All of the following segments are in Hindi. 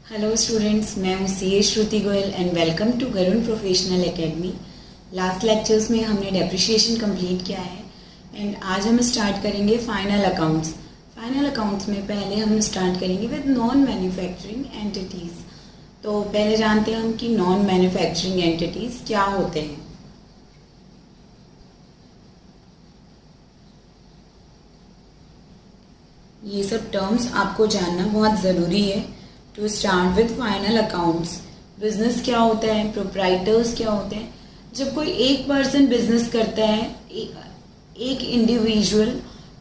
हेलो स्टूडेंट्स, मैं हूँ C A Shruti Goyal and welcome to Garun professional academy. Last lectures में हमने डेप्रिशिएशन कंप्लीट किया है एंड आज हम स्टार्ट करेंगे फाइनल अकाउंट्स। फाइनल अकाउंट्स में पहले हम स्टार्ट करेंगे विद नॉन मैन्युफैक्चरिंग एंटिटीज़। तो पहले जानते हैं हम कि नॉन मैन्युफैक्चरिंग एंटिटीज़ क्या होते हैं। ये सब टर्म्स आपको जानना बहुत ज़रूरी है to start with final accounts. Business क्या होता है, प्रोप्राइटर्स क्या होते हैं। जब कोई एक पर्सन बिजनेस करता है, एक इंडिविजुअल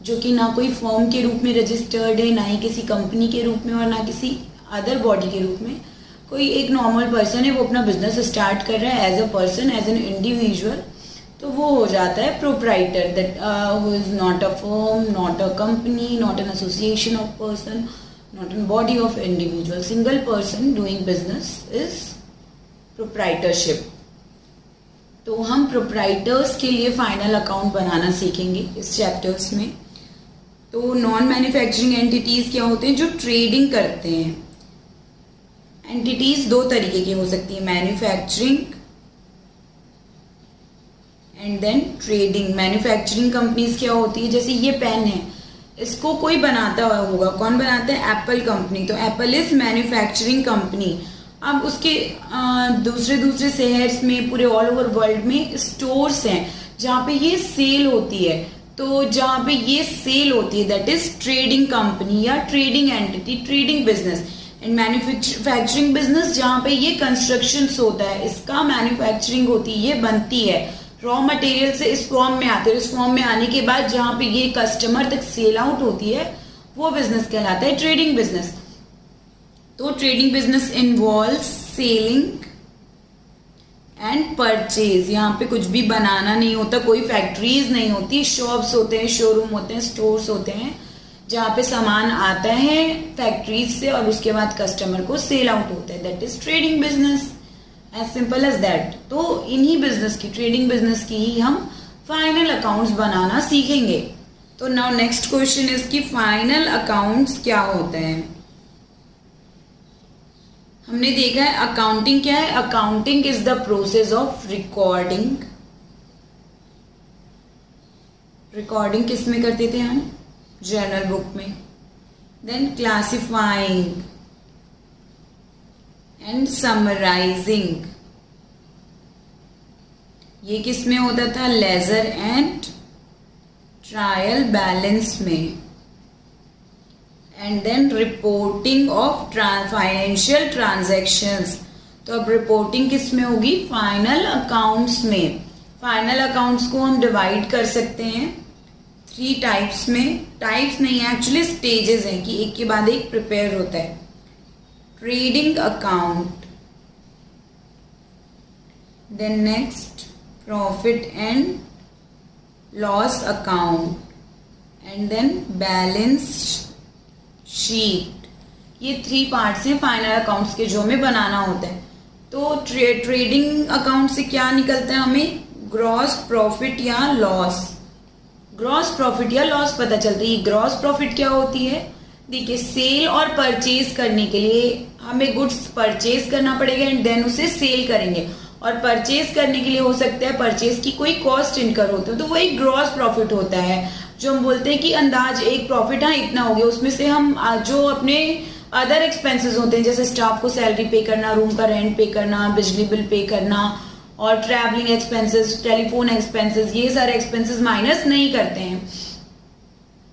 जो कि ना कोई फर्म के रूप में रजिस्टर्ड है, ना ही किसी कंपनी के रूप में और ना किसी अदर बॉडी के रूप में, कोई एक नॉर्मल पर्सन है, वो अपना बिजनेस स्टार्ट कर रहा है as a person, as an individual, तो वो हो जाता है proprietor. That who is not a firm, not a company, not an association of person, not a body of individual, single person doing business is proprietorship। तो हम प्रोप्राइटर्स के लिए फाइनल अकाउंट बनाना सीखेंगे इस चैप्टर्स में। तो नॉन मैन्युफैक्चरिंग एंटिटीज क्या होते हैं? जो ट्रेडिंग करते हैं। एंटिटीज दो तरीके की हो सकती है, manufacturing and then trading. Manufacturing companies क्या होती है? जैसे ये पेन है, इसको कोई बनाता हुआ होगा, कौन बनाता है? Apple company. तो एप्पल इज मैन्युफैक्चरिंग कंपनी। अब उसके दूसरे शहर्स में, पूरे ऑल ओवर वर्ल्ड में स्टोर्स हैं जहाँ पे ये सेल होती है। तो जहाँ पे ये सेल होती है दैट इज ट्रेडिंग कंपनी या trading entity, trading business. And manufacturing business जहाँ पे ये कंस्ट्रक्शन होता है, इसका मैन्युफैक्चरिंग होती है, ये बनती है, रॉ मटेरियल से इस फॉर्म में आते हैं। इस फॉर्म में आने के बाद जहां पे ये कस्टमर तक सेल आउट होती है, वो बिजनेस कहलाता है ट्रेडिंग बिजनेस। तो trading business involves selling and purchase. यहाँ पे कुछ भी बनाना नहीं होता, कोई फैक्ट्रीज नहीं होती, शॉप्स होते हैं, शोरूम होते हैं, स्टोर्स होते हैं जहाँ पे सामान आता है फैक्ट्रीज से और उसके बाद कस्टमर को सेल आउट होता है। That is trading business, as simple as that. तो इन्हीं बिजनेस की, ट्रेडिंग बिजनेस की ही हम फाइनल अकाउंट्स बनाना सीखेंगे। तो नाउ नेक्स्ट क्वेश्चन इज कि फाइनल अकाउंट्स क्या होते हैं। हमने देखा है अकाउंटिंग क्या है। Accounting is the process of recording. Recording किस में करते थे हम? जर्नल बुक में। देन क्लासिफाइंग एंड समराइजिंग, ये किस में होता था? लेजर एंड ट्रायल बैलेंस में। And then reporting of financial transactions. तो अब रिपोर्टिंग किस में होगी? फाइनल अकाउंट्स में। फाइनल अकाउंट्स को हम डिवाइड कर सकते हैं 3 टाइप्स में। टाइप्स नहीं है, एक्चुअली स्टेजेस हैं कि एक के बाद एक प्रिपेयर होता है। Trading account, then next profit and loss account and then balance sheet। ये 3 पार्ट्स हैं फाइनल अकाउंट्स के जो हमें बनाना होता है। तो ट्रेडिंग अकाउंट से क्या निकलता है हमें? ग्रॉस प्रॉफिट या लॉस। ग्रॉस प्रॉफिट या लॉस पता चलता है। ये ग्रॉस प्रॉफिट क्या होती है? देखिए, सेल और परचेज करने के लिए हमें गुड्स परचेज करना पड़ेगा एंड देन उसे सेल करेंगे। और परचेज करने के लिए हो सकता है परचेज की कोई कॉस्ट इनकर होती है, तो वो एक ग्रॉस प्रॉफिट होता है जो हम बोलते हैं कि अंदाज एक प्रॉफिट, हाँ इतना हो गया। उसमें से हम जो अपने अदर एक्सपेंसेस होते हैं, जैसे स्टाफ को सैलरी पे करना, रूम का रेंट पे करना, बिजली बिल पे करना और ट्रैवलिंग एक्सपेंसेस, टेलीफोन एक्सपेंसेस, ये सारे एक्सपेंसेस माइनस नहीं करते हैं।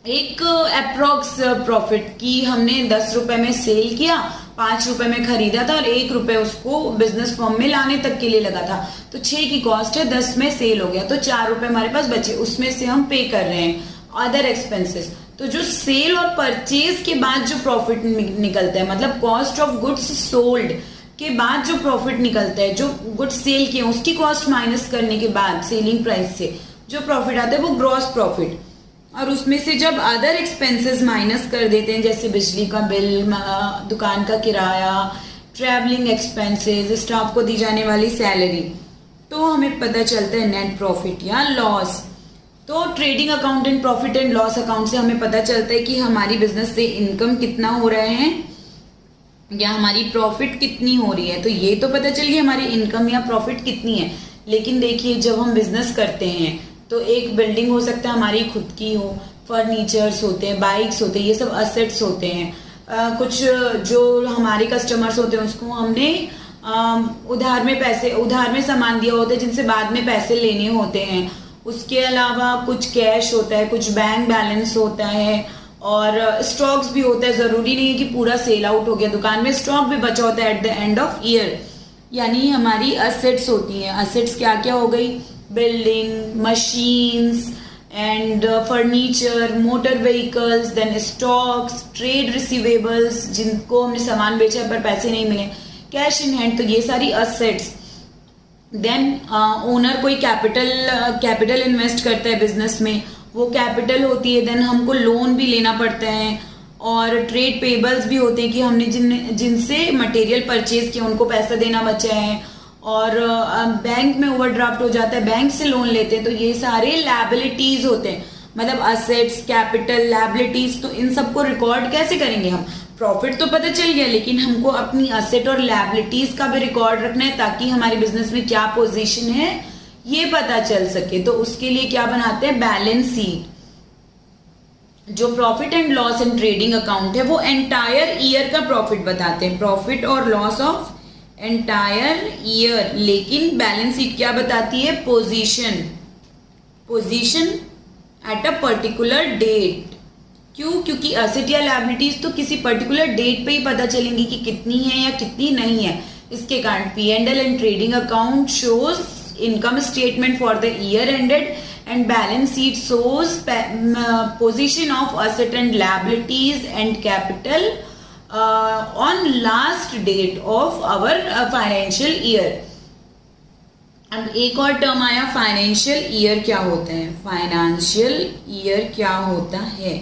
एक अप्रोक्स प्रॉफिट की हमने 10 रुपए में सेल किया, 5 रुपए में खरीदा था और 1 रुपए उसको बिजनेस फॉर्म में लाने तक के लिए लगा था, तो 6 की कॉस्ट है, 10 में सेल हो गया, तो 4 रुपए हमारे पास बचे, उसमें से हम पे कर रहे हैं अदर एक्सपेंसेस। तो जो सेल और परचेज के बाद जो प्रॉफिट निकलता है, मतलब कॉस्ट ऑफ गुड्स सोल्ड के बाद जो प्रॉफिट निकलता है, जो गुड्स सेल किए उसकी कॉस्ट माइनस करने के बाद सेलिंग प्राइस से जो प्रॉफिट आता है वो ग्रॉस प्रॉफिट। और उसमें से जब अदर एक्सपेंसेस माइनस कर देते हैं, जैसे बिजली का बिल, दुकान का किराया, ट्रैवलिंग एक्सपेंसेस, स्टाफ को दी जाने वाली सैलरी, तो हमें पता चलता है नेट प्रॉफिट या लॉस। तो trading account and profit and loss account से हमें पता चलता है कि हमारी बिजनेस से इनकम कितना हो रहे हैं या हमारी प्रॉफिट कितनी हो रही है, तो ये तो पता चल गया हमारी इनकम या प्रॉफिट कितनी है। लेकिन देखिए जब हम बिजनेस करते हैं तो एक बिल्डिंग हो सकता है हमारी खुद की हो, फर्नीचर्स होते हैं, बाइक्स होते हैं, ये सब असेट्स होते हैं। कुछ जो हमारे कस्टमर्स होते हैं उसको हमने उधार में सामान दिया होता है जिनसे बाद में पैसे लेने होते हैं। उसके अलावा कुछ कैश होता है, कुछ बैंक बैलेंस होता है और स्टॉक्स भी होता है। जरूरी नहीं है कि पूरा सेल आउट हो गया, दुकान में स्टॉक भी बचा होता है at the end of year. यानी हमारी असेट्स होती हैं। असेट्स क्या क्या हो गई, building, machines and furniture, motor vehicles, then stocks, trade receivables जिनको हमने सामान बेचा पर पैसे नहीं मिले, कैश इन हैंड, तो ये सारी असेट्स। देन ओनर कोई कैपिटल इन्वेस्ट करता है बिजनेस में, वो कैपिटल होती है। देन हमको लोन भी लेना पड़ता है और ट्रेड पेबल्स भी होते हैं कि हमने जिनसे मटेरियल परचेज किया उनको पैसा देना बचा है। और बैंक में ओवरड्राफ्ट हो जाता है, बैंक से लोन लेते हैं, तो ये सारे लायबिलिटीज होते हैं। मतलब असेट्स, कैपिटल, लायबिलिटीज, तो इन सबको रिकॉर्ड कैसे करेंगे हम? प्रॉफिट तो पता चल गया लेकिन हमको अपनी असेट और लायबिलिटीज का भी रिकॉर्ड रखना है ताकि हमारे बिजनेस में क्या पोजीशन है ये पता चल सके। तो उसके लिए क्या बनाते हैं, बैलेंस शीट। जो profit and loss and trading account है वो एंटायर ईयर का प्रॉफिट बताते हैं, प्रॉफिट और लॉस ऑफ एंटायर ईयर। लेकिन बैलेंस शीट क्या बताती है, position at a particular date. क्यों? क्योंकि असेट या लायबिलिटीज तो किसी पर्टिकुलर डेट पे ही पता चलेंगी कि कितनी है या कितनी नहीं है। इसके कारण P&L and trading account shows income statement for the year ended and balance sheet shows position of asset and liabilities and capital on last date of our financial year। अब एक और टर्म आया फाइनेंशियल ईयर क्या होता है, फाइनेंशियल ईयर क्या होता है,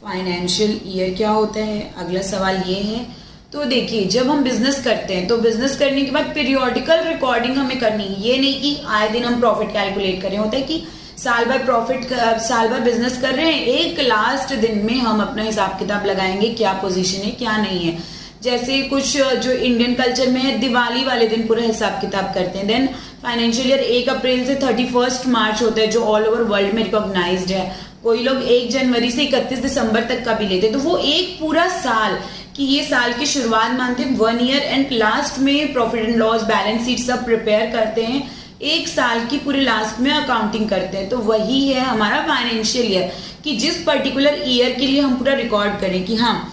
फाइनेंशियल ईयर क्या होता है, अगला सवाल ये है। तो देखिए जब हम बिजनेस करते हैं तो बिजनेस करने के बाद पीरियोडिकल रिकॉर्डिंग हमें करनी है। ये नहीं कि आए दिन हम प्रॉफिट कैलकुलेट कर रहे होते हैं कि साल भर बिजनेस कर रहे हैं, एक लास्ट दिन में हम अपना हिसाब किताब लगाएंगे क्या पोजीशन है क्या नहीं है। जैसे कुछ जो इंडियन कल्चर में है दिवाली वाले दिन पूरा हिसाब किताब करते हैं। देन फाइनेंशियल ईयर 1 अप्रैल से 31 मार्च होता है जो ऑल ओवर वर्ल्ड में रिकॉग्नाइज्ड है। कोई लोग 1 जनवरी से 31 दिसंबर तक का भी लेते हैं। तो वो एक पूरा साल कि ये साल की शुरुआत मानते हैं 1 ईयर एंड लास्ट में profit and loss balance sheet सब प्रिपेयर करते हैं। एक साल की पूरे लास्ट में अकाउंटिंग करते हैं। तो वही है हमारा फाइनेंशियल ईयर कि जिस पर्टिकुलर ईयर के लिए हम पूरा रिकॉर्ड करें कि हाँ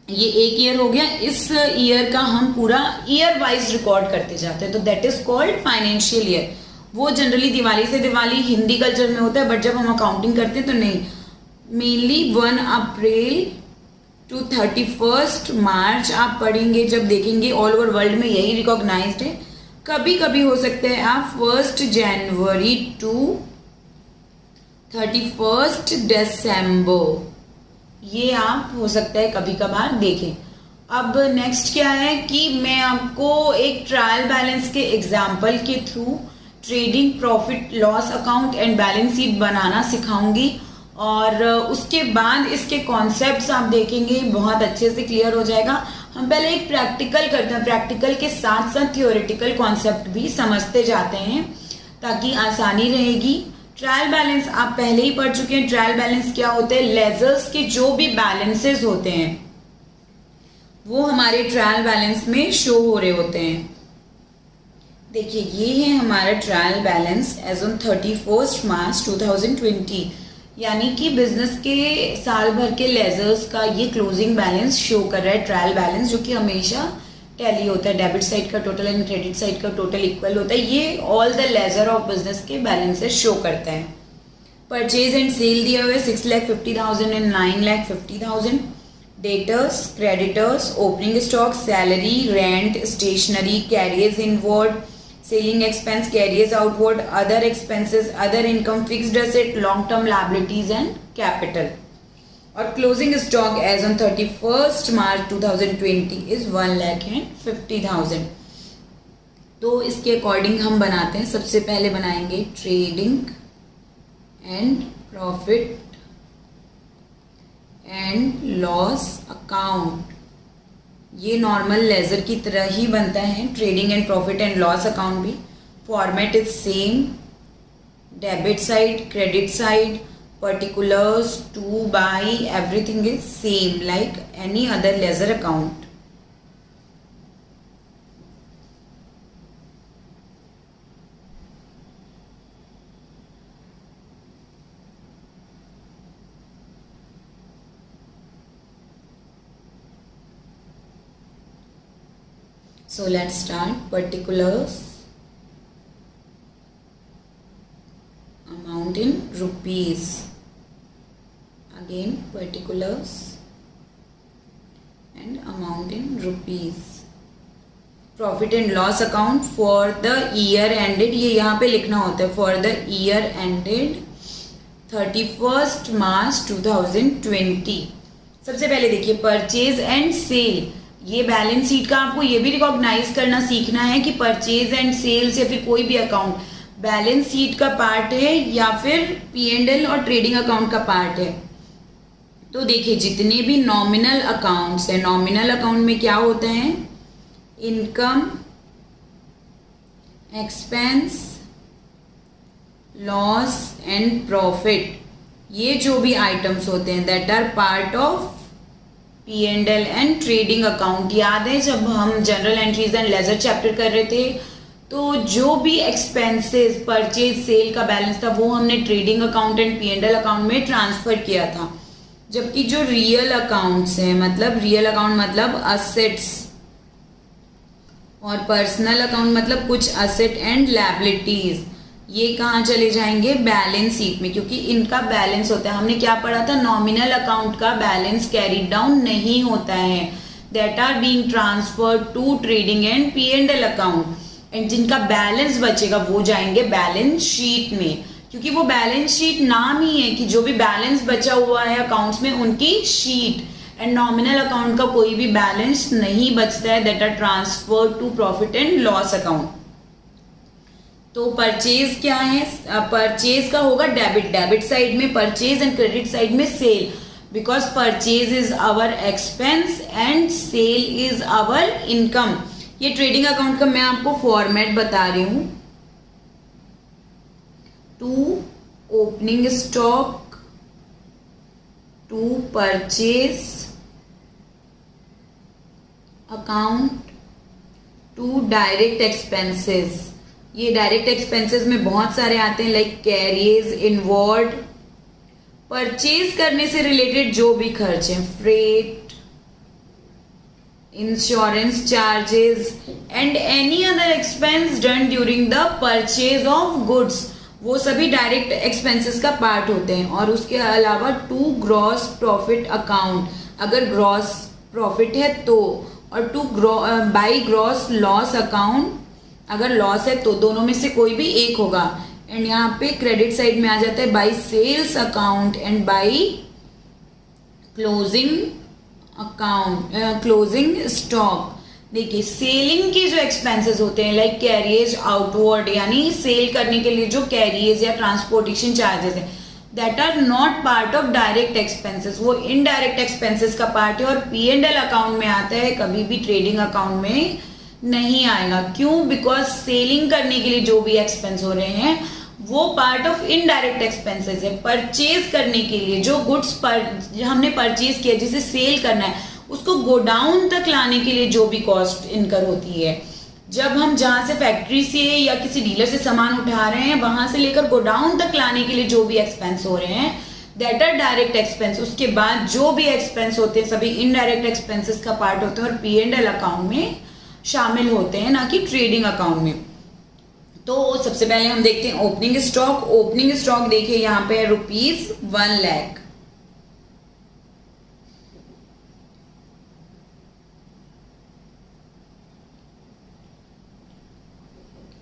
ये एक ईयर हो गया, इस ईयर का हम पूरा ईयर वाइज रिकॉर्ड करते जाते हैं। तो that is called financial year. वो जनरली दिवाली से दिवाली हिंदी कल्चर में होता है बट जब हम अकाउंटिंग करते हैं तो नहीं, मेनली 1 अप्रैल टू 31 मार्च आप पढ़ेंगे जब देखेंगे ऑल ओवर वर्ल्ड में यही रिकॉग्नाइज्ड है। कभी कभी हो सकता है आप 1 जनवरी टू 31 दिसंबर, ये आप हो सकता है कभी कभार देखें। अब नेक्स्ट क्या है कि मैं आपको एक ट्रायल बैलेंस के एग्जाम्पल के through trading profit loss account and balance sheet बनाना सिखाऊंगी और उसके बाद इसके कॉन्सेप्ट्स आप देखेंगे बहुत अच्छे से क्लियर हो जाएगा। हम पहले एक प्रैक्टिकल करते हैं, प्रैक्टिकल के साथ साथ थियोरेटिकल कॉन्सेप्ट भी समझते जाते हैं ताकि आसानी रहेगी। ट्रायल बैलेंस आप पहले ही पढ़ चुके हैं। ट्रायल बैलेंस क्या होते हैं, लेजर्स के जो भी बैलेंसेस होते हैं वो हमारे ट्रायल बैलेंस में शो हो रहे होते हैं। देखिए ये है हमारा trial balance as on 31 March 2020, यानी कि बिजनेस के साल भर के लेजर्स का ये क्लोजिंग बैलेंस शो कर रहा है। ट्रायल बैलेंस जो कि हमेशा टैली होता है, डेबिट साइड का टोटल एंड क्रेडिट साइड का टोटल इक्वल होता है। ये all the ledger of business के बैलेंसेस शो करता है। परचेज एंड सेल दिया हुआ है 6,50,000 and 9,50,000। Debtors, creditors, opening stock, salary, rent, stationery, carriers inward, selling expense, carriers outward, other expenses, other income, fixed asset, long term liabilities and capital. और closing stock as on 31 March 2020 is 1,50,000। तो इसके अकॉर्डिंग हम बनाते हैं। सबसे पहले बनाएंगे trading and profit and loss account. ये नॉर्मल लेजर की तरह ही बनता है, trading and profit and loss account भी। Format is same, debit side, credit side, particulars to buy, everything is same like any other ledger account. So let's start. Particulars, amount in rupees. Again particulars and amount in rupees. Profit and loss account for the year ended, ये यहाँ पे लिखना होता है, for the year ended 31st March 2020. सबसे पहले देखिए परचेज एंड सेल, ये बैलेंस शीट का आपको ये भी रिकॉग्नाइज करना सीखना है कि परचेज एंड सेल्स या फिर कोई भी अकाउंट बैलेंस शीट का पार्ट है या फिर P&L और ट्रेडिंग अकाउंट का पार्ट है। तो देखिए जितने भी नॉमिनल अकाउंट्स हैं, नॉमिनल अकाउंट में क्या होता है, income, expense, loss and profit, ये जो भी आइटम्स होते हैं that are part of P&L and trading account. याद है जब हम journal entries and ledger chapter कर रहे थे तो जो भी एक्सपेंसेस, परचेज, सेल का बैलेंस था वो हमने trading account and P&L account में ट्रांसफर किया था। जबकि जो रियल अकाउंट्स हैं, मतलब रियल अकाउंट मतलब असेट्स और पर्सनल अकाउंट मतलब कुछ असेट एंड लायबिलिटीज, ये कहाँ चले जाएंगे, बैलेंस शीट में, क्योंकि इनका बैलेंस होता है। हमने क्या पढ़ा था, नॉमिनल अकाउंट का बैलेंस कैरी डाउन नहीं होता है, that are being transferred to trading and P&L account, and जिनका बैलेंस बचेगा वो जाएंगे बैलेंस शीट में, क्योंकि वो बैलेंस शीट नाम ही है कि जो भी बैलेंस बचा हुआ है अकाउंट्स में उनकी शीट, एंड नॉमिनल अकाउंट का कोई भी बैलेंस नहीं बचता है, that are transfer to profit and loss account. तो परचेज क्या है, परचेज का होगा डेबिट साइड में परचेज एंड क्रेडिट साइड में sale, because purchase is our expense and sale is our income. ये ट्रेडिंग अकाउंट का मैं आपको फॉर्मेट बता रही हूं, to opening stock, to purchase account, to direct expenses. ये डायरेक्ट एक्सपेंसेस में बहुत सारे आते हैं लाइक कैरियज, इनवर्ड, परचेज करने से रिलेटेड जो भी खर्च हैं, freight, insurance charges and any other expense done during the purchase of goods, वो सभी डायरेक्ट एक्सपेंसेस का पार्ट होते हैं। और उसके अलावा टू ग्रॉस प्रॉफिट अकाउंट, अगर ग्रॉस प्रॉफिट है तो, और two by gross loss account, अगर लॉस है तो, दोनों में से कोई भी एक होगा। एंड यहाँ पे क्रेडिट साइड में आ जाता है by sales account and by closing account, closing stock. देखिए सेलिंग के जो एक्सपेंसेस होते हैं लाइक कैरियज आउटवर्ड, यानी सेल करने के लिए जो कैरियज या ट्रांसपोर्टेशन चार्जेस है, that are not part of direct expenses, वो इनडायरेक्ट एक्सपेंसेस का पार्ट है और P&L अकाउंट में आता है, कभी भी ट्रेडिंग अकाउंट में नहीं आएगा। क्यों? बिकॉज सेलिंग करने के लिए जो भी एक्सपेंस हो रहे हैं वो पार्ट ऑफ इनडायरेक्ट एक्सपेंसेस है। परचेज करने के लिए जो गुड्स हमने परचेज किया, जिसे सेल करना है, उसको गोडाउन तक लाने के लिए जो भी कॉस्ट इनकर होती है, जब हम जहां से फैक्ट्री से या किसी डीलर से सामान उठा रहे हैं वहां से लेकर गोडाउन तक लाने के लिए जो भी एक्सपेंस हो रहे हैं, दैट आर डायरेक्ट एक्सपेंस। उसके बाद जो भी एक्सपेंस होते हैं सभी इनडायरेक्ट एक्सपेंसेस का पार्ट होते हैं और P&L अकाउंट में शामिल होते हैं, ना कि ट्रेडिंग अकाउंट में। तो सबसे पहले हम देखते हैं ओपनिंग स्टॉक। ओपनिंग स्टॉक देखिए यहाँ पे ₹1 lakh.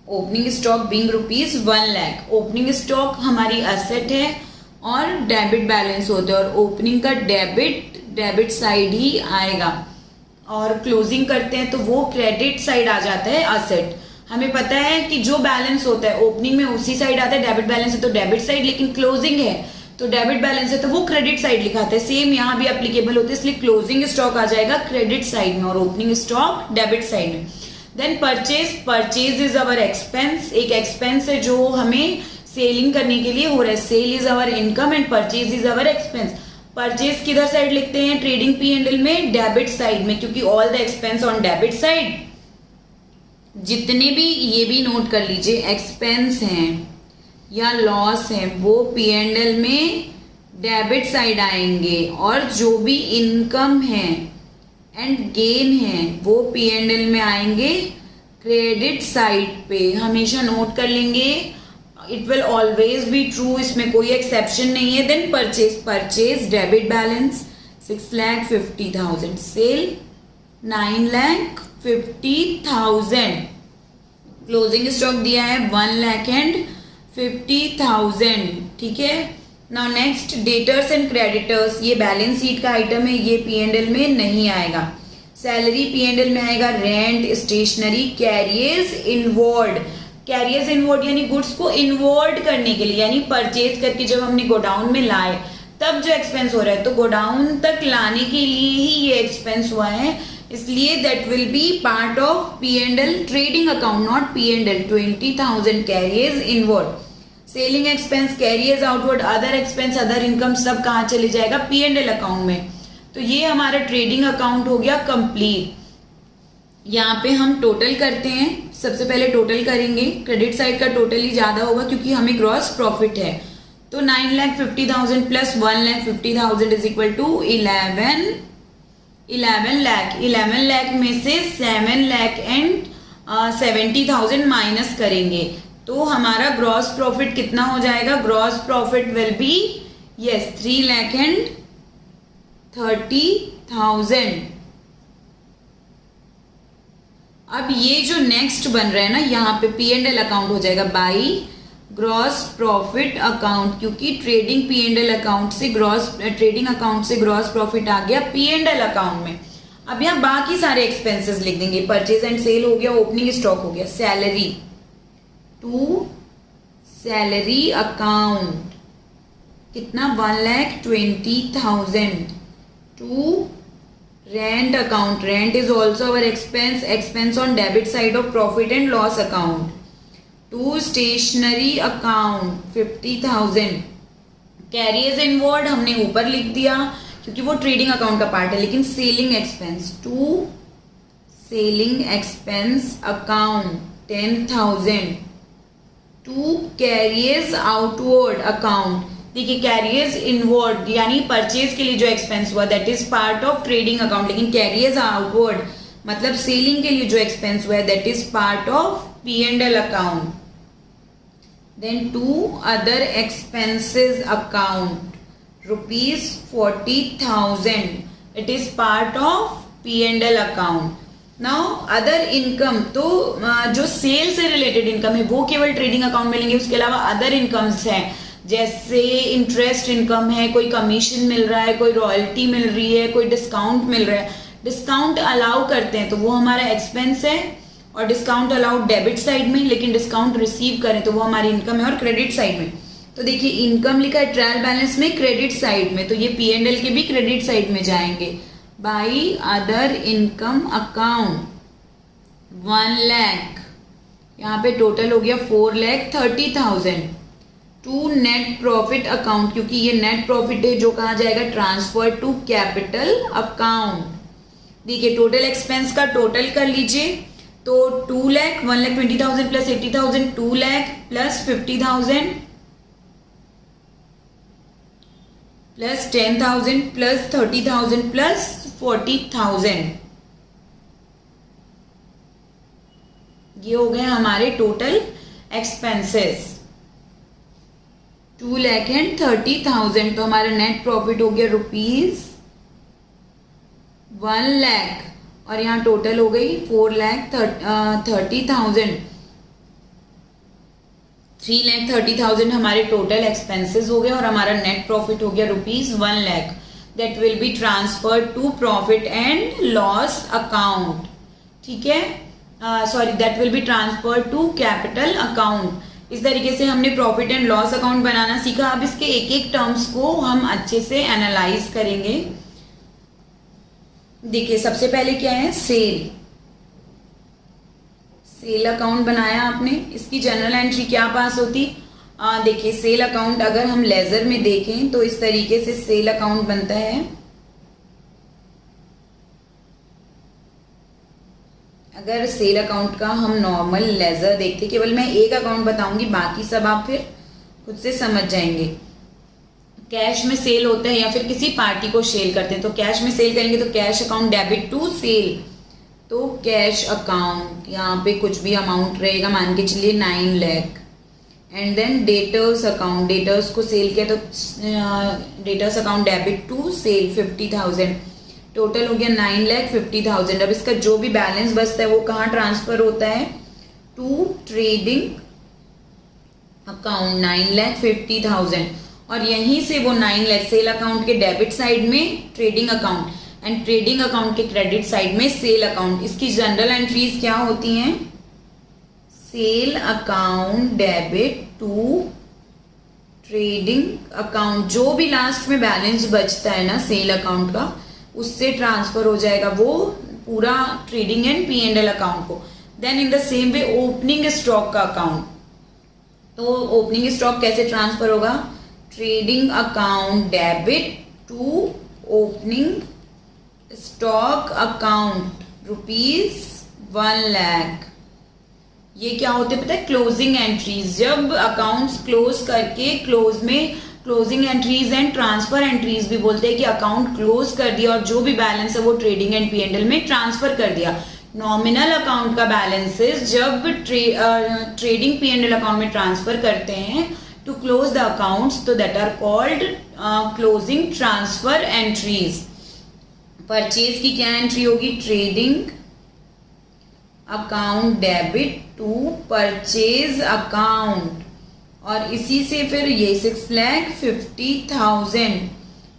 Opening stock being ₹1 lakh. Opening stock हमारी असेट है और डेबिट बैलेंस होता है, और ओपनिंग का डेबिट साइड ही आएगा, और क्लोजिंग करते हैं तो वो क्रेडिट साइड आ जाता है असेट। हमें पता है कि जो बैलेंस होता है ओपनिंग में उसी साइड आता है, डेबिट बैलेंस है तो डेबिट साइड, लेकिन क्लोजिंग है तो डेबिट बैलेंस है तो वो क्रेडिट साइड लिखाते हैं। सेम यहाँ भी एप्लीकेबल होते हैं, इसलिए क्लोजिंग स्टॉक आ जाएगा क्रेडिट साइड में और ओपनिंग स्टॉक डेबिट साइड में। Then purchase is our expense, एक एक्सपेंस है जो हमें सेलिंग करने के लिए हो रहा है। Sale is our income and purchase is our expense. Purchase किधर साइड लिखते हैं ट्रेडिंग P&L में? डेबिट साइड में, क्योंकि all the expense on debit side. जितने भी, ये भी नोट कर लीजिए, एक्सपेंस हैं या लॉस है वो P&L में डेबिट साइड आएंगे, और जो भी इनकम है एंड गेन है वो P&L में आएंगे क्रेडिट साइड पे। हमेशा नोट कर लेंगे, it will always be true, इसमें कोई एक्सेप्शन नहीं है। Then purchase debit balance 6,50,000, sale 9,50,000, closing stock दिया है 1,50,000, ठीक है। Now next debtors and creditors, ये बैलेंस शीट का आइटम है, ये P&L में नहीं आएगा। सैलरी P&L में आएगा, rent, stationery, carriers inward. Carriers inward यानी गुड्स को इनवर्ड करने के लिए, यानी परचेज करके जब हमने गोडाउन में लाए तब जो एक्सपेंस हो रहा है, तो गोडाउन तक लाने के लिए ही ये एक्सपेंस हुआ है, इसलिए that will B part of P&L trading account, not P&L। 20,000 carriers inward. Selling expense, carriers outward, other expense, other income सब कहाँ चले जाएगा? P&L अकाउंट में। तो ये हमारा ट्रेडिंग अकाउंट हो गया कंप्लीट। यहाँ पे हम टोटल करते हैं, सबसे पहले टोटल करेंगे। क्रेडिट साइड का टोटल ही ज्यादा होगा क्योंकि हमें ग्रॉस प्रॉफिट है। तो 9,50,000 plus 1,50,000 is equal to 11 lakh. 11 lakh में से 7,70,000 माइनस करेंगे तो हमारा ग्रॉस प्रॉफिट कितना हो जाएगा? Gross profit will be 3,30,000। अब ये जो नेक्स्ट बन रहा है ना, यहाँ पे P&L अकाउंट हो जाएगा बाई ग्रॉस प्रॉफिट अकाउंट, क्योंकि ट्रेडिंग P&L अकाउंट से ट्रेडिंग अकाउंट से ग्रॉस प्रॉफिट आ गया P&L अकाउंट में। अब यहाँ बाकी सारे एक्सपेंसेस लिख देंगे। परचेज एंड सेल हो गया, ओपनिंग स्टॉक हो गया, सैलरी टू सैलरी अकाउंट कितना? 1,20,000 to rent account, rent is also our expense, expense on debit side of profit and loss account, to stationery account 50,000। Carriers inward हमने ऊपर लिख दिया क्योंकि वो ट्रेडिंग अकाउंट का पार्ट है, लेकिन selling expense, to selling expense account 10,000 to carriers outward account. देखिए कैरियर्स इनवर्ड यानी परचेज के लिए जो एक्सपेंस हुआ that is part of trading account, लेकिन कैरियर्स आउटवर्ड मतलब सेलिंग के लिए जो एक्सपेंस हुआ है that is part of P&L account. Then to other expenses account ₹40,000, it is part of P&L account. Now other income, तो जो सेल से रिलेटेड इनकम है वो केवल ट्रेडिंग अकाउंट में लेंगे, उसके अलावा अदर इनकम्स हैं जैसे इंटरेस्ट इनकम है, कोई कमीशन मिल रहा है, कोई रॉयल्टी मिल रही है, कोई डिस्काउंट मिल रहा है। डिस्काउंट अलाउ करते हैं तो वो हमारा एक्सपेंस है, और डिस्काउंट अलाउड डेबिट साइड में, लेकिन डिस्काउंट रिसीव करें तो वो हमारी इनकम है और क्रेडिट साइड में। तो देखिए इनकम लिखा है ट्रायल बैलेंस में क्रेडिट साइड में, तो ये P&L के भी क्रेडिट साइड में जाएंगे। By other income account 1 lakh, यहाँ पे टोटल हो गया 4,30,000 टू नेट प्रॉफिट अकाउंट, क्योंकि ये नेट प्रॉफिट है जो कहा जाएगा ट्रांसफर टू कैपिटल अकाउंट। देखिए टोटल एक्सपेंस का टोटल कर लीजिए, तो 2 lakh 1,20,000 plus 80,000 2 lakh plus 50,000 plus 10,000 plus 30,000 plus 40,000, ये हो गए हमारे टोटल एक्सपेंसेस 2,30,000। तो हमारा नेट प्रॉफिट हो गया ₹1 लाख, और यहाँ टोटल हो गई 4,30,000। 3,30,000 हमारे टोटल एक्सपेंसेस हो गए, और हमारा नेट प्रॉफिट हो गया ₹1 lakh. That will be transfer to profit and loss account, ठीक है। Sorry, that will be transfer to capital account. इस तरीके से हमने प्रॉफिट एंड लॉस अकाउंट बनाना सीखा। अब इसके एक एक टर्म्स को हम अच्छे से एनालाइज करेंगे। देखिए सबसे पहले क्या है, सेल अकाउंट बनाया आपने। इसकी जनरल एंट्री क्या पास होती, देखिए सेल अकाउंट अगर हम लेजर में देखें तो इस तरीके से सेल अकाउंट बनता है। अगर सेल अकाउंट का हम नॉर्मल लेजर देखते, केवल मैं एक अकाउंट बताऊंगी, बाकी सब आप फिर खुद से समझ जाएंगे। कैश में सेल होता है या फिर किसी पार्टी को सेल करते हैं, तो कैश में सेल करेंगे तो cash account debit to sale, तो कैश अकाउंट यहाँ पे कुछ भी अमाउंट रहेगा, मान के चलिए 9 lakh. And then debtors account, debtors को सेल किया तो debtors account debit to sale 50,000, total हो गया 9,50,000। अब इसका जो भी बैलेंस बचता है वो कहाँ ट्रांसफर होता है, टू ट्रेडिंग अकाउंट 9,50,000, और यहीं से वो 9 लाख सेल अकाउंट के डेबिट साइड में trading account and trading account के क्रेडिट साइड में सेल अकाउंट। इसकी जनरल एंट्रीज क्या होती हैं, sale account debit to trading account, जो भी लास्ट में बैलेंस बचता है ना सेल अकाउंट का, उससे ट्रांसफर हो जाएगा वो पूरा ट्रेडिंग एंड P&L अकाउंट को। Then in the same way opening stock का अकाउंट, तो ओपनिंग स्टॉक कैसे ट्रांसफर होगा, trading account debit to opening stock account ₹1 lakh. ये क्या होते हैं पता है, क्लोजिंग एंट्रीज। जब अकाउंट्स क्लोज करके क्लोज में closing entries and transfer entries भी बोलते हैं कि अकाउंट क्लोज कर दिया और जो भी बैलेंस है वो ट्रेडिंग एंड P&L में ट्रांसफर कर दिया। नॉमिनल अकाउंट का बैलेंसेस जब ट्रेडिंग P&L अकाउंट में ट्रांसफर करते हैं टू क्लोज द अकाउंट्स, तो that are called closing transfer entries. Purchase की क्या एंट्री होगी, trading account debit to purchase account, और इसी से फिर ये 6,50,000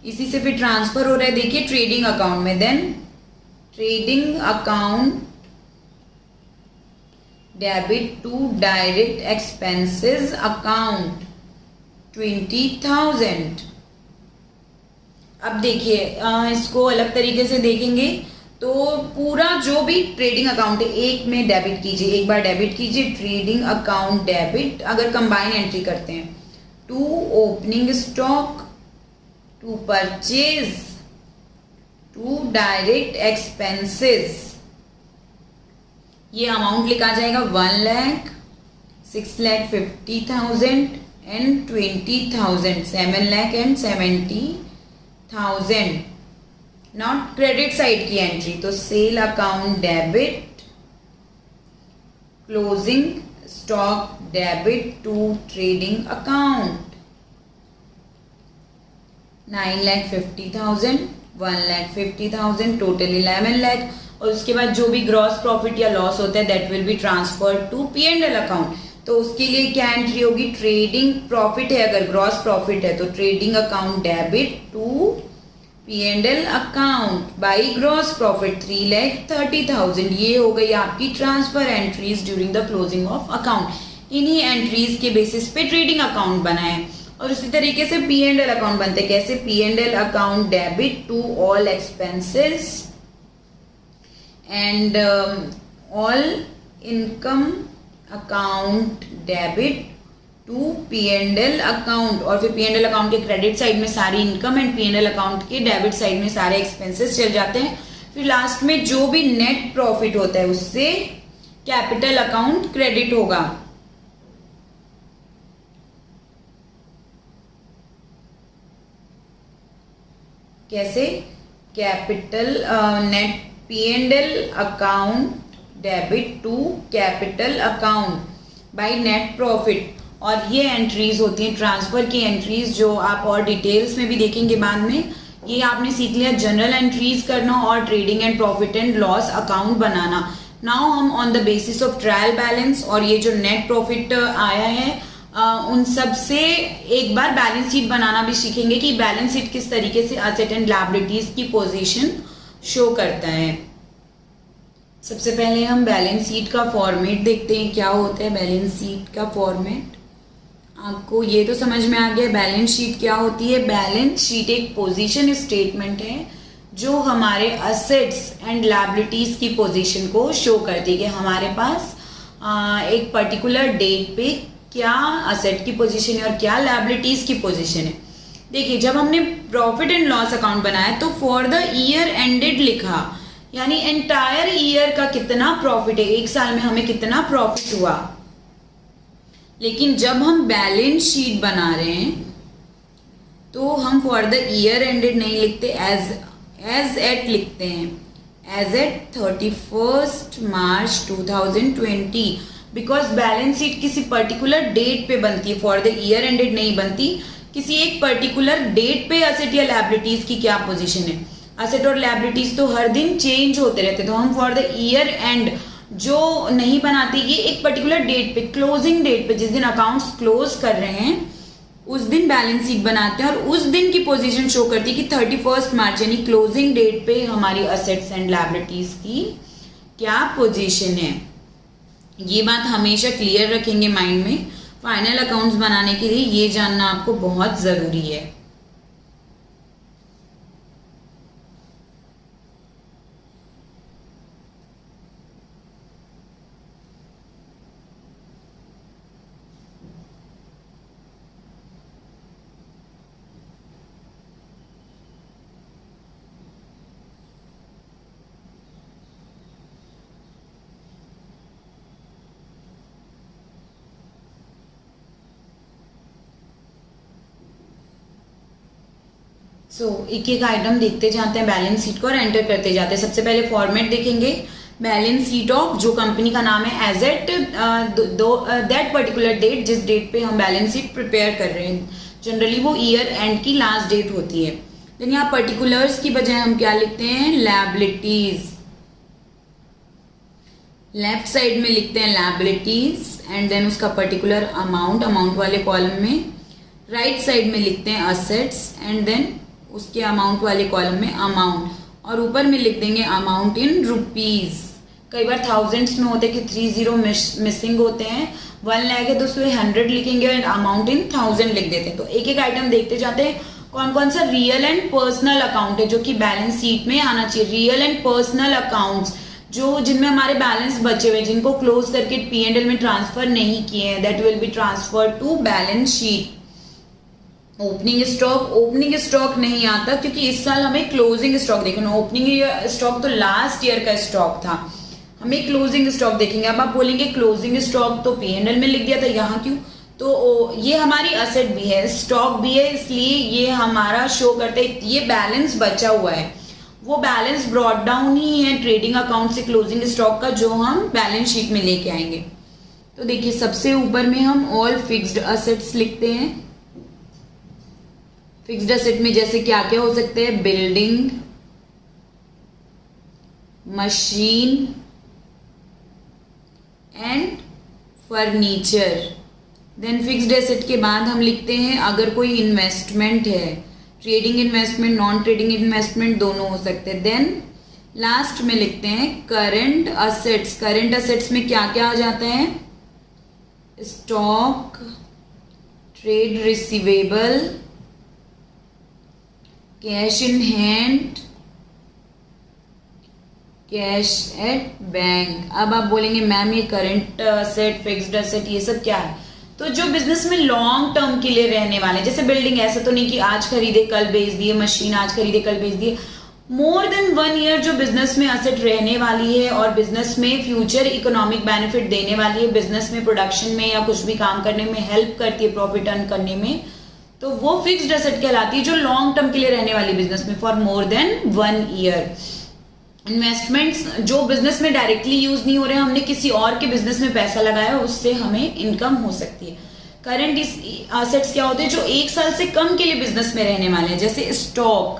इसी से फिर ट्रांसफर हो रहा है देखिए ट्रेडिंग अकाउंट में। Then trading account debit to direct expenses account 20,000। अब देखिए इसको अलग तरीके से देखेंगे तो पूरा जो भी ट्रेडिंग अकाउंट है एक में डेबिट कीजिए, एक बार डेबिट कीजिए ट्रेडिंग अकाउंट डेबिट, अगर कंबाइन एंट्री करते हैं, to opening stock, to purchase, to direct expenses, ये अमाउंट लिखा जाएगा 1 lakh, 6,50,000 and 20,000, 7,70,000। Not credit side की एंट्री, तो sale account debit, closing stock debit to trading account 9,50,000, 1,50,000, total 11 lakh. और उसके बाद जो भी ग्रॉस प्रॉफिट या लॉस होता है that will be transferred to P&L account. तो उसके लिए क्या एंट्री होगी, ट्रेडिंग प्रॉफिट है, अगर ग्रॉस प्रॉफिट है तो trading account debit to P&L account by gross profit 3,30,000। ये हो गई आपकी transfer entries during the closing of account. इन्हीं एंट्रीज के बेसिस पे ट्रेडिंग अकाउंट बना है। और उसी तरीके से P&L अकाउंट बनते हैं, कैसे, P&L account debit to all expenses and all income account debit to P&L account, और फिर P&L अकाउंट के क्रेडिट साइड में सारी इनकम एंड P&L अकाउंट के डेबिट साइड में सारे एक्सपेंसेस चल जाते हैं। फिर लास्ट में जो भी नेट प्रॉफिट होता है उससे कैपिटल अकाउंट क्रेडिट होगा। कैसे, capital net P&L account debit to capital account by net profit. और ये एंट्रीज होती हैं ट्रांसफर की एंट्रीज, जो आप और डिटेल्स में भी देखेंगे बाद में। ये आपने सीख लिया जनरल एंट्रीज करना और trading and profit and loss account बनाना। नाउ हम on the basis of trial balance और ये जो नेट प्रॉफिट आया है उन सब से एक बार बैलेंस शीट बनाना भी सीखेंगे कि बैलेंस शीट किस तरीके से एसेट एंड लायबिलिटीज की पोजीशन शो करता है। सबसे पहले हम बैलेंस शीट का फॉर्मेट देखते हैं, क्या होता है बैलेंस शीट का फॉर्मेट। आपको ये तो समझ में आ गया बैलेंस शीट क्या होती है। बैलेंस शीट एक पोजीशन स्टेटमेंट है जो हमारे असेट्स एंड लायबिलिटीज की पोजीशन को शो करती है कि हमारे पास एक पर्टिकुलर डेट पे क्या असेट की पोजीशन है और क्या लायबिलिटीज की पोजीशन है। देखिए, जब हमने प्रॉफिट एंड लॉस अकाउंट बनाया तो फॉर द ईयर एंडेड लिखा, यानी एंटायर ईयर का कितना प्रॉफिट है, एक साल में हमें कितना प्रॉफिट हुआ। लेकिन जब हम बैलेंस शीट बना रहे हैं तो हम फॉर द ईयर एंडेड नहीं लिखते, एज एट लिखते हैं, as at 31 March 2020, because balance sheet किसी पर्टिकुलर डेट पे बनती है, फॉर द ईयर एंडेड नहीं बनती। किसी एक पर्टिकुलर डेट पे असेट या लायबिलिटीज की क्या पोजीशन है। असेट और लायबिलिटीज तो हर दिन चेंज होते रहते, तो हम फॉर द ईयर एंड जो नहीं बनाते, ये एक पर्टिकुलर डेट पे, क्लोजिंग डेट पे, जिस दिन अकाउंट्स क्लोज कर रहे हैं उस दिन बैलेंस शीट बनाते हैं और उस दिन की पोजीशन शो करती है कि 31 मार्च यानी क्लोजिंग डेट पे हमारी असेट्स एंड लायबिलिटीज की क्या पोजीशन है। ये बात हमेशा क्लियर रखेंगे माइंड में। फाइनल अकाउंट्स बनाने के लिए ये जानना आपको बहुत जरूरी है। एक एक आइटम देखते जाते हैं बैलेंस शीट को और एंटर करते जाते हैं। सबसे पहले फॉर्मेट देखेंगे बैलेंस शीट ऑफ, जो कंपनी का नाम है, as at that particular date, जिस डेट पे हम बैलेंस शीट प्रिपेयर कर रहे हैं। जनरली वो ईयर एंड की लास्ट डेट होती है। देन यहाँ पर्टिकुलर्स की बजाय हम क्या लिखते हैं, लायबिलिटीज। लेफ्ट साइड में लिखते हैं लायबिलिटीज एंड देन उसका पर्टिकुलर अमाउंट, अमाउंट वाले कॉलम में। राइट साइड में लिखते हैं असेट्स एंड देन उसके अमाउंट वाले कॉलम में अमाउंट, और ऊपर में लिख देंगे अमाउंट इन रुपीज। कई बार थाउजेंड्स में होते हैं कि 30 मिसिंग होते हैं, 1 लाख है तो उसमें 100 लिखेंगे और अमाउंट इन 1000 लिख देते हैं। तो एक एक आइटम देखते जाते हैं। कौन कौन सा रियल एंड पर्सनल अकाउंट है जो कि बैलेंस शीट में आना चाहिए। रियल एंड पर्सनल अकाउंट्स जो जिनमें हमारे बैलेंस बचे हुए, जिनको क्लोज करके P&L में ट्रांसफर नहीं किए हैं, that will be transfer to balance sheet. Opening stock नहीं आता क्योंकि इस साल हमें क्लोजिंग स्टॉक देखना। ओपनिंग स्टॉक तो लास्ट ईयर का स्टॉक था, हमें क्लोजिंग स्टॉक देखेंगे। अब आप बोलेंगे क्लोजिंग स्टॉक तो P&L में लिख दिया था, यहाँ क्यों? तो ये हमारी असेट भी है, स्टॉक भी है, इसलिए ये हमारा शो करता है ये बैलेंस बचा हुआ है। वो बैलेंस ब्रॉट डाउन ही है ट्रेडिंग अकाउंट से क्लोजिंग स्टॉक का, जो हम बैलेंस शीट में लेके आएंगे। तो देखिए, सबसे ऊपर में हम ऑल फिक्स्ड असेट्स लिखते हैं। फिक्स्ड असेट में जैसे क्या क्या हो सकते हैं, building, machine and furniture. Then fixed asset के बाद हम लिखते हैं अगर कोई इन्वेस्टमेंट है, trading investment, non trading investment दोनों हो सकते हैं। देन लास्ट में लिखते हैं करंट असेट्स। करंट असेट्स में क्या क्या आ जाता है, stock, trade receivable, cash in hand, cash at bank. अब आप बोलेंगे मैम ये करंट असेट, फिक्स्ड असेट, ये सब क्या है? तो जो बिजनेस में लॉन्ग टर्म के लिए रहने वाले, जैसे बिल्डिंग, ऐसा तो नहीं कि आज खरीदे कल बेच दिए, मशीन आज खरीदे कल बेच दिए। मोर देन 1 ईयर जो बिजनेस में असेट रहने वाली है और बिजनेस में फ्यूचर इकोनॉमिक बेनिफिट देने वाली है, बिजनेस में प्रोडक्शन में या कुछ भी काम करने में हेल्प करती है, प्रॉफिट अर्न करने में, तो वो फिक्स्ड एसेट कहलाती है जो लॉन्ग टर्म के लिए रहने वाली बिजनेस में, for more than 1 year. Investments जो बिजनेस में डायरेक्टली यूज नहीं हो रहे हैं, हमने किसी और के बिजनेस में पैसा लगाया, उससे हमें इनकम हो सकती है। करंट असेट्स क्या होते हैं, जो 1 साल से कम के लिए बिजनेस में रहने वाले हैं, जैसे स्टॉक।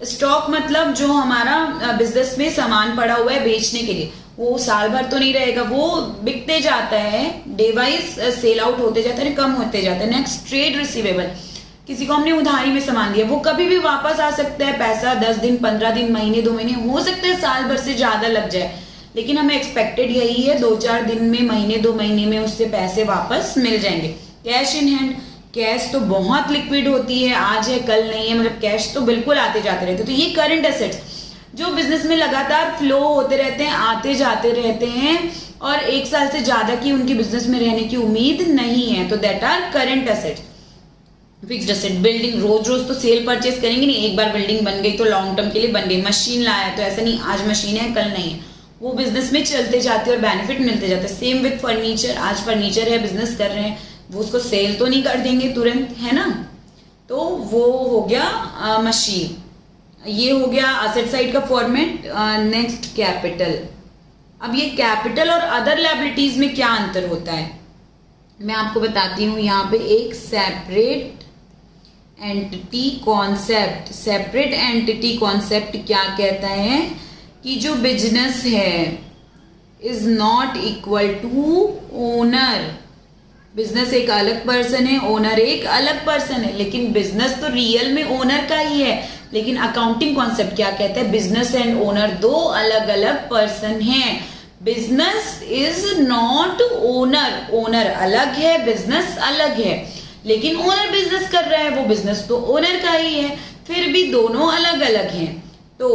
स्टॉक मतलब जो हमारा बिजनेस में सामान पड़ा हुआ है बेचने के लिए, वो साल भर तो नहीं रहेगा, वो बिकते जाता है, डे वाइज सेल आउट होते जाता है, कम होते जाता है। नेक्स्ट ट्रेड रिसीवेबल, किसी को हमने उधारी में सामान दिया, वो कभी भी वापस आ सकता है पैसा, 10 दिन, 15 दिन, महीने, 2 महीने, हो सकता है साल भर से ज्यादा लग जाए, लेकिन हमें एक्सपेक्टेड यही है 2-4 दिन में, महीने 2 महीने में उससे पैसे वापस मिल जाएंगे। कैश इन हैंड, कैश तो बहुत लिक्विड होती है, आज है कल नहीं है, मतलब कैश तो बिल्कुल आते जाते रहते हैं। तो ये करंट एसेट्स जो बिजनेस में लगातार फ्लो होते रहते हैं, आते जाते रहते हैं और 1 साल से ज्यादा की उनकी बिजनेस में रहने की उम्मीद नहीं है, तो that are current assets. Fixed asset, building रोज रोज तो सेल परचेज करेंगे नहीं, एक बार बिल्डिंग बन गई तो लॉन्ग टर्म के लिए बन गई। मशीन लाया तो ऐसा नहीं आज मशीन है कल नहीं है, वो बिजनेस में चलते जाते और बेनिफिट मिलते जाते। सेम विद फर्नीचर, आज फर्नीचर है बिजनेस कर रहे हैं, वो उसको सेल तो नहीं कर देंगे तुरंत, है ना। तो वो हो गया मशीन, ये हो गया असेट साइड का फॉर्मेट। Next capital. अब ये कैपिटल और अदर लायबिलिटीज में क्या अंतर होता है मैं आपको बताती हूँ। यहाँ पे एक separate entity concept, separate entity concept क्या कहता है कि जो बिजनेस है is not equal to owner. Business एक अलग पर्सन है, ओनर एक अलग पर्सन है, लेकिन बिजनेस तो रियल में ओनर का ही है। लेकिन अकाउंटिंग कॉन्सेप्ट क्या कहता है, बिजनेस एंड ओनर दो अलग अलग पर्सन हैं। Business is not owner, owner अलग है, बिजनेस अलग है, लेकिन ओनर बिजनेस कर रहा है, वो बिजनेस तो ओनर का ही है, फिर भी दोनों अलग अलग हैं। तो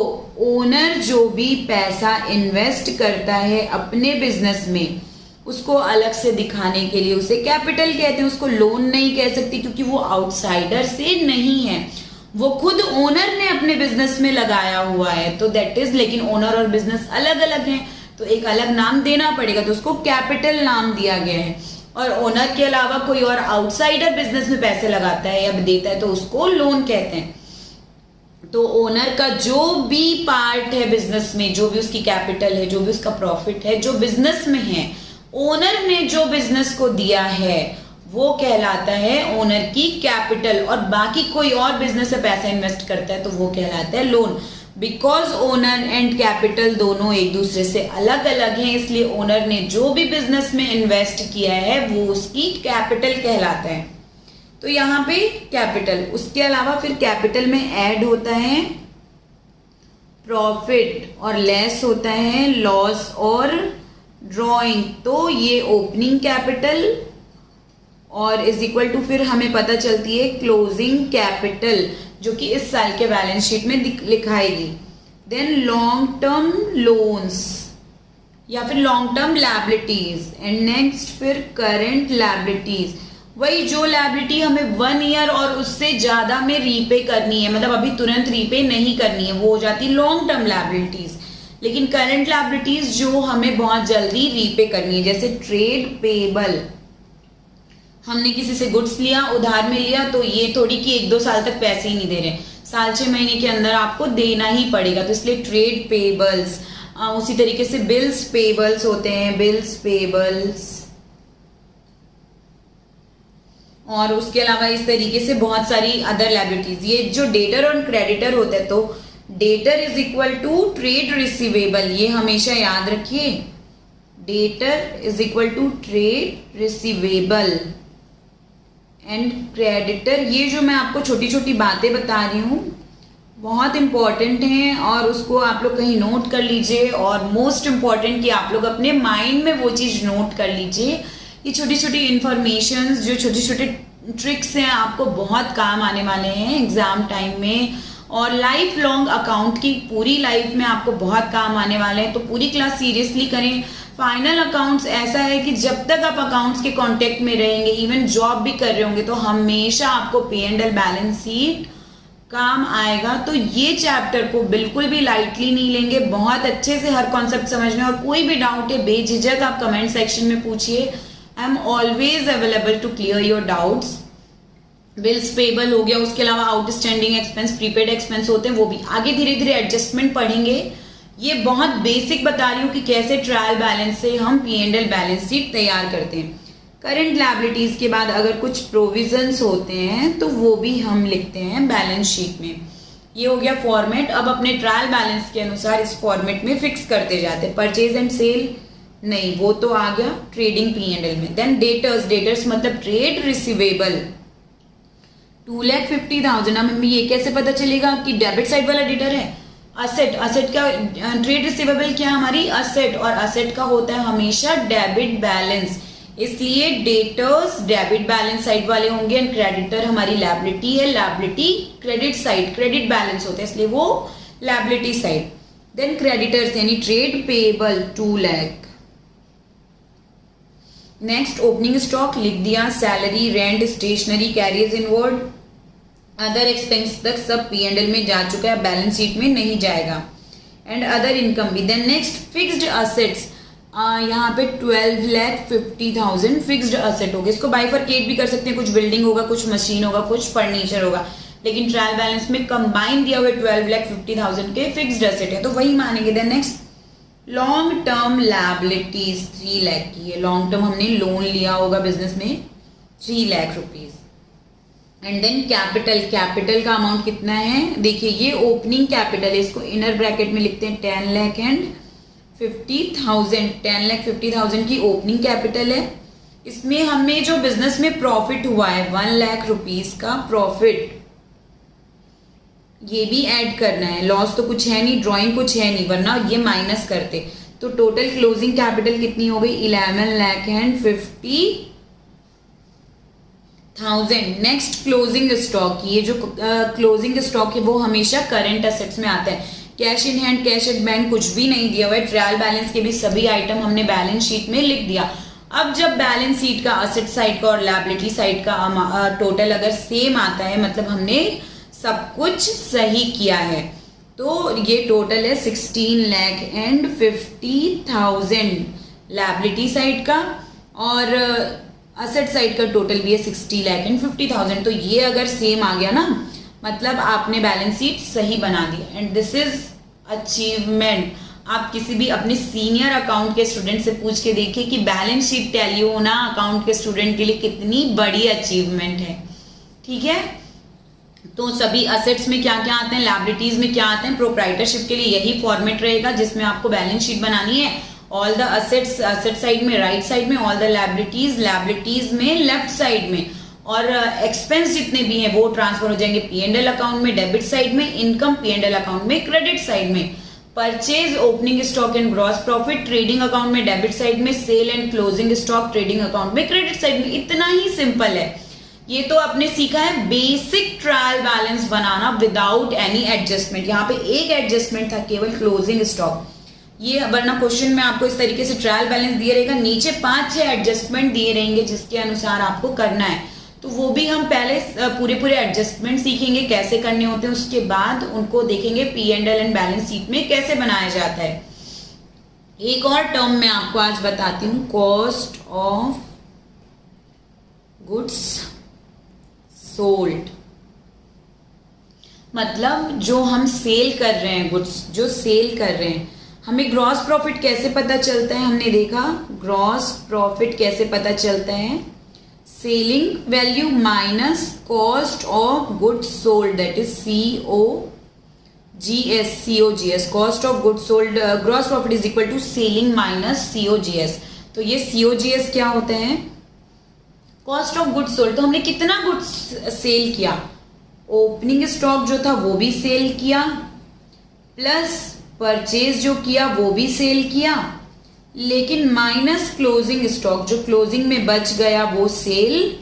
ओनर जो भी पैसा इन्वेस्ट करता है अपने बिजनेस में, उसको अलग से दिखाने के लिए उसे कैपिटल कहते हैं, उसको लोन नहीं कह सकती क्योंकि वो आउटसाइडर से नहीं है, वो खुद ओनर ने अपने बिजनेस में लगाया हुआ है, तो दैट इज। लेकिन ओनर और बिजनेस अलग अलग हैं, तो एक अलग नाम देना पड़ेगा, तो उसको कैपिटल नाम दिया गया है। और ओनर के अलावा कोई और आउटसाइडर बिजनेस में पैसे लगाता है या देता है तो उसको लोन कहते हैं। तो ओनर का जो भी पार्ट है बिजनेस में, जो भी उसकी कैपिटल है, जो भी उसका प्रॉफिट है, जो बिजनेस में है, ओनर ने जो बिजनेस को दिया है वो कहलाता है ओनर की कैपिटल। और बाकी कोई और बिजनेस से पैसा इन्वेस्ट करता है तो वो कहलाता है loan. Because owner and capital दोनों एक दूसरे से अलग अलग हैं, इसलिए ओनर ने जो भी बिजनेस में इन्वेस्ट किया है वो उसकी कैपिटल कहलाता है। तो यहाँ पे कैपिटल, उसके अलावा फिर कैपिटल में ऐड होता है प्रॉफिट और लेस होता है लॉस और ड्रॉइंग। तो ये ओपनिंग कैपिटल और इज इक्वल टू फिर हमें पता चलती है क्लोजिंग कैपिटल, जो कि इस साल के बैलेंस शीट में लिखाएगी। देन लॉन्ग टर्म लोन्स या फिर long term liabilities and next फिर करंट लायबिलिटीज। वही जो लायबिलिटी हमें 1 ईयर और उससे ज्यादा में रीपे करनी है, मतलब अभी तुरंत रीपे नहीं करनी है, वो हो जाती लॉन्ग टर्म लायबिलिटीज। लेकिन करंट लायबिलिटीज जो हमें बहुत जल्दी रीपे करनी है, जैसे ट्रेड पेबल, हमने किसी से गुड्स लिया, उधार में लिया, तो ये थोड़ी कि 1-2 साल तक पैसे ही नहीं दे रहे, साल 6 महीने के अंदर आपको देना ही पड़ेगा, तो इसलिए ट्रेड पेबल्स। उसी तरीके से बिल्स पेबल्स होते हैं, बिल्स पेबल्स। और उसके अलावा इस तरीके से बहुत सारी अदर लायबिलिटीज। ये जो डेटर और क्रेडिटर होता है, तो debtor is equal to trade receivable, ये हमेशा याद रखिए, debtor is equal to trade receivable and creditor. ये जो मैं आपको छोटी छोटी बातें बता रही हूँ बहुत इंपॉर्टेंट हैं और उसको आप लोग कहीं नोट कर लीजिए। और मोस्ट इम्पॉर्टेंट कि आप लोग अपने माइंड में वो चीज नोट कर लीजिए। ये छोटी छोटी इंफॉर्मेशन, जो छोटे छोटे ट्रिक्स हैं, आपको बहुत काम आने वाले हैं एग्जाम टाइम में, और लाइफ लॉन्ग अकाउंट की पूरी लाइफ में आपको बहुत काम आने वाले हैं। तो पूरी क्लास सीरियसली करें। फाइनल अकाउंट्स ऐसा है कि जब तक आप अकाउंट्स के कांटेक्ट में रहेंगे, इवन जॉब भी कर रहे होंगे, तो हमेशा आपको P&L बैलेंस शीट काम आएगा। तो ये चैप्टर को बिल्कुल भी लाइटली नहीं लेंगे, बहुत अच्छे से हर कॉन्सेप्ट समझना। और कोई भी डाउट है बेझिझक आप कमेंट सेक्शन में पूछिए, I am always available to clear your doubts. Bills payable हो गया, उसके अलावा आउटस्टैंडिंग एक्सपेंस, प्रीपेड एक्सपेंस होते हैं, वो भी आगे धीरे धीरे एडजस्टमेंट पढ़ेंगे। ये बहुत बेसिक बता रही हूँ कि कैसे ट्रायल बैलेंस से हम P&L बैलेंस शीट तैयार करते हैं। करंट लायबिलिटीज के बाद अगर कुछ प्रोविजंस होते हैं तो वो भी हम लिखते हैं बैलेंस शीट में। ये हो गया फॉर्मेट। अब अपने ट्रायल बैलेंस के अनुसार इस फॉर्मेट में फिक्स करते जाते हैं। परचेज एंड सेल नहीं, वो तो आ गया ट्रेडिंग P&L में। देन डेटर्स, डेटर्स मतलब ट्रेड रिसीवेबल 2,50,000। हमें ये कैसे पता चलेगा कि डेबिट साइड वाला डेटर है? असेट, असेट का ट्रेड रिसीवेबल क्या हमारी असेट, और असेट का होता है हमेशा डेबिट बैलेंस। इसलिए डेटर्स डेबिट बैलेंस साइड वाले होंगे एंड क्रेडिटर हमारी लायबिलिटी है, liability credit side, credit balance होता है इसलिए वो लायबिलिटी साइड। देन क्रेडिटर्स यानी trade payable 2 lakh. Next opening stock लिख दिया, salary, rent, stationery, carriers inward, other expense तक सब P&L में जा चुका है, बैलेंस शीट में नहीं जाएगा। एंड अदर इनकम भी। देन नेक्स्ट फिक्स्ड असेट्स, यहाँ पे 12,50,000 फिक्स्ड असेट हो गए। इसको बाइफरकेट भी कर सकते हैं, कुछ बिल्डिंग होगा, कुछ मशीन होगा, कुछ फर्नीचर होगा, लेकिन ट्रायल बैलेंस में कंबाइन दिया हुआ 12,50,000 के फिक्स्ड असेट है तो वही मानेंगे। Then next long term liabilities 3 lakh की है, लॉन्ग टर्म हमने लोन लिया होगा बिजनेस में 3 lakh rupees. And then capital, capital का अमाउंट कितना है, देखिए ये ओपनिंग कैपिटल है, इसको इनर ब्रैकेट में लिखते हैं 10 लाख एंड 50,000। 10,50,000 की ओपनिंग कैपिटल है। इसमें हमें जो बिजनेस में प्रॉफिट हुआ है 1 लाख रुपीज का प्रॉफिट, ये भी ऐड करना है। लॉस तो कुछ है नहीं, ड्राइंग कुछ है नहीं, वरना ये माइनस करते। तो टोटल क्लोजिंग कैपिटल कितनी हो गई 11 lakh and 50,000। Next closing stock, ये जो क्लोजिंग स्टॉक है वो हमेशा करंट एसेट्स में आता है। Cash in hand, cash at bank कुछ भी नहीं दिया हुआ है। ट्रायल बैलेंस के भी सभी आइटम हमने बैलेंस शीट में लिख दिया। अब जब बैलेंस शीट का असेट साइड का और लायबिलिटी साइड का टोटल अगर सेम आता है मतलब हमने सब कुछ सही किया है। तो ये टोटल है 16 लाख एंड 50,000 लायबिलिटी साइड का, और असेट साइड का टोटल भी है 60 लाख एंड 50,000। तो ये अगर सेम आ गया ना मतलब आपने बैलेंस शीट सही बना दिया। And this is achievement. आप किसी भी अपने सीनियर अकाउंट के स्टूडेंट से पूछ के देखिए कि बैलेंस शीट टैली होना अकाउंट के स्टूडेंट के लिए कितनी बड़ी अचीवमेंट है। ठीक है, तो सभी असेट्स में क्या क्या आते हैं, लायबिलिटीज में क्या आते हैं, प्रोप्राइटरशिप के लिए यही फॉर्मेट रहेगा जिसमें आपको बैलेंस शीट बनानी है। All the assets asset side में राइट साइड में, ऑल द लायबिलिटीज लायबिलिटीज में लेफ्ट साइड में, और एक्सपेंस जितने भी हैं वो ट्रांसफर हो जाएंगे P&L अकाउंट में डेबिट साइड में, इनकम P&L अकाउंट में क्रेडिट साइड में, purchase opening stock and gross profit trading account में डेबिट साइड में, sale and closing stock trading account में क्रेडिट साइड में। इतना ही सिंपल है। ये तो आपने सीखा है बेसिक ट्रायल बैलेंस बनाना विदाउट एनी एडजस्टमेंट। यहाँ पे एक एडजस्टमेंट था केवल क्लोजिंग स्टॉक, ये वरना क्वेश्चन में आपको इस तरीके से ट्रायल बैलेंस दिए रहेगा, नीचे 5-6 एडजस्टमेंट दिए रहेंगे जिसके अनुसार आपको करना है। तो वो भी हम पहले पूरे एडजस्टमेंट सीखेंगे कैसे करने होते हैं, उसके बाद उनको देखेंगे P&L एंड बैलेंस शीट में कैसे बनाया जाता है। एक और टर्म मैं आपको आज बताती हूँ, कॉस्ट ऑफ गुड्स सोल्ड। मतलब जो हम सेल कर रहे हैं, गुड्स जो सेल कर रहे हैं, हमें ग्रॉस प्रॉफिट कैसे पता चलता है, हमने देखा ग्रॉस प्रॉफिट कैसे पता चलता है, selling value minus cost of goods sold, that is COGS, cost of goods sold. Gross profit is equal to selling minus COGS। तो ये COGS क्या होता है, कॉस्ट ऑफ गुड्स सोल्ड। तो हमने कितना गुड्स सेल किया, ओपनिंग स्टॉक जो था वो भी सेल किया, प्लस परचेज जो किया वो भी सेल किया, लेकिन माइनस क्लोजिंग स्टॉक जो क्लोजिंग में बच गया वो सेल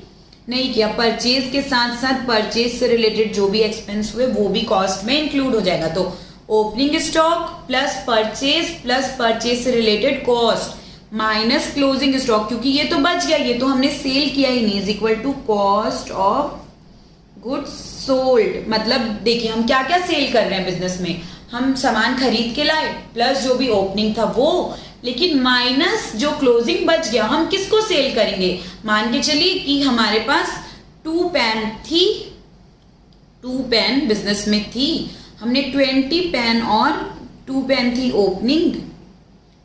नहीं किया। परचेज के साथ साथ परचेज से रिलेटेड जो भी एक्सपेंस हुए वो भी कॉस्ट में इंक्लूड हो जाएगा। तो ओपनिंग स्टॉक प्लस परचेज से related cost minus closing stock, क्योंकि ये तो बच गया, ये तो हमने सेल किया ही नहीं, is equal to cost of goods sold. मतलब देखिए हम क्या क्या सेल कर रहे हैं बिजनेस में, हम सामान खरीद के लाए प्लस जो भी ओपनिंग था वो, लेकिन माइनस जो क्लोजिंग बच गया हम किसको सेल करेंगे। मान के चलिए कि हमारे पास 2 पेन थी, 2 पेन बिजनेस में थी, हमने 20 पेन और 2 पेन थी ओपनिंग,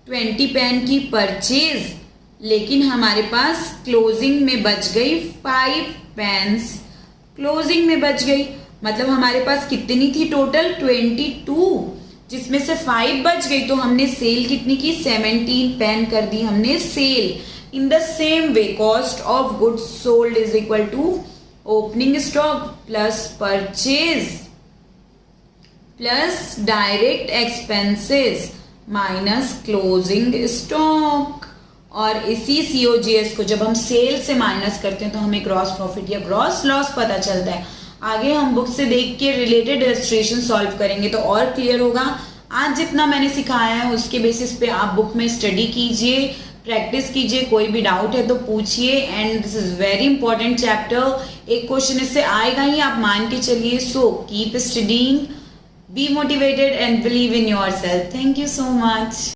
20 पेन की परचेज, लेकिन हमारे पास क्लोजिंग में बच गई 5 पेन्स, क्लोजिंग में बच गई। मतलब हमारे पास कितनी थी टोटल 22, जिसमें से 5 बच गई, तो हमने सेल कितनी की 17 पेन कर दी हमने sale. In the same way cost of goods sold is equal to opening stock plus purchase plus direct expenses minus closing stock. और इसी COGS को जब हम सेल से माइनस करते हैं तो हमें ग्रॉस प्रॉफिट या ग्रॉस लॉस पता चलता है। आगे हम बुक से देख के रिलेटेड इलस्ट्रेशन सॉल्व करेंगे तो और क्लियर होगा। आज जितना मैंने सिखाया है उसके बेसिस पे आप बुक में स्टडी कीजिए, प्रैक्टिस कीजिए, कोई भी डाउट है तो पूछिए। And this is very important chapter, एक क्वेश्चन इससे आएगा ही, आप मान के चलिए। So keep studying, be motivated and believe in yourself. Thank you so much.